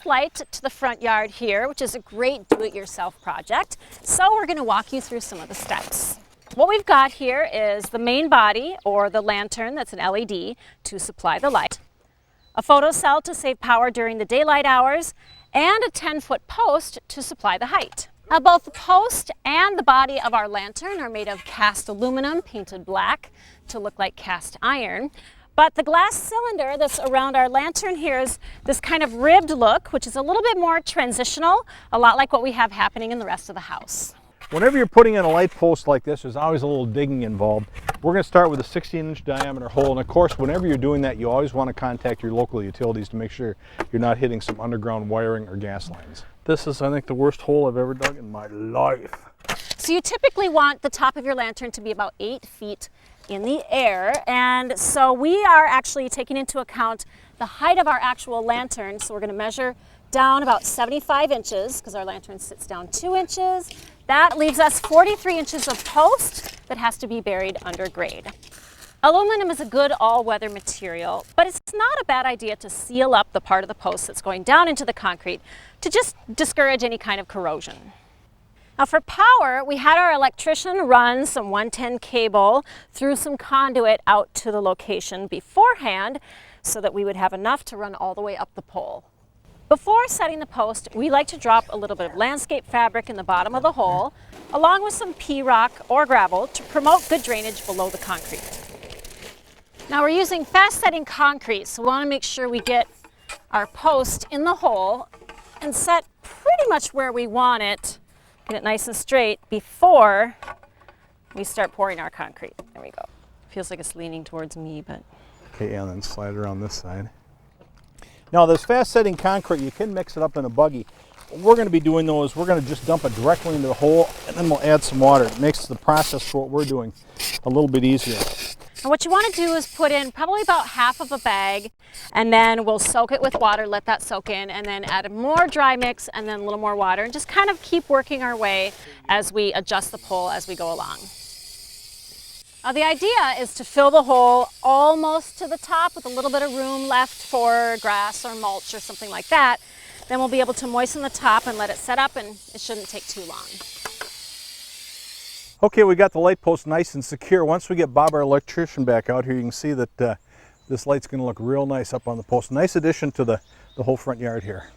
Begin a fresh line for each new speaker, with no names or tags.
first light to the front yard here, which is a great do-it-yourself project. So we're going to walk you through some of the steps. What we've got here is the main body, or the lantern that's an LED to supply the light, a photo cell to save power during the daylight hours, and a 10-foot post to supply the height. Now, both the post and the body of our lantern are made of cast aluminum painted black to look like cast iron. But the glass cylinder that's around our lantern here is this kind of ribbed look, which is a little bit more transitional, a lot like what we have happening in the rest of the house.
Whenever you're putting in a light post like this, there's always a little digging involved. We're going to start with a 16-inch diameter hole, and of course, whenever you're doing that, you always want to contact your local utilities to make sure you're not hitting some underground wiring or gas lines. This is, I think, the worst hole I've ever dug in my life.
So you typically want the top of your lantern to be about 8 feet in the air, and so we are actually taking into account the height of our actual lantern. So we're going to measure down about 75 inches because our lantern sits down 2 inches. That leaves us 43 inches of post that has to be buried under grade. Aluminum is a good all-weather material, but it's not a bad idea to seal up the part of the post that's going down into the concrete to just discourage any kind of corrosion. Now for power, we had our electrician run some 110 cable through some conduit out to the location beforehand so that we would have enough to run all the way up the pole. Before setting the post, we like to drop a little bit of landscape fabric in the bottom of the hole, along with some pea rock or gravel to promote good drainage below the concrete. Now we're using fast-setting concrete, so we want to make sure we get our post in the hole and set pretty much where we want it, get it nice and straight before we start pouring our concrete. There we go. Feels like it's leaning towards me, but...
Okay, and then slide around this side. Now this fast-setting concrete, you can mix it up in a buggy. What we're going to be doing though is we're going to just dump it directly into the hole, and then we'll add some water. It makes the process for what we're doing a little bit easier.
And what you want to do is put in probably about half of a bag, and then we'll soak it with water, let that soak in, and then add more dry mix and then a little more water, and just kind of keep working our way as we adjust the pole as we go along. Now the idea is to fill the hole almost to the top with a little bit of room left for grass or mulch or something like that. Then we'll be able to moisten the top and let it set up, and it shouldn't take too long.
Okay, we got the light post nice and secure. Once we get Bob, our electrician, back out here, you can see that this light's going to look real nice up on the post. Nice addition to the whole front yard here.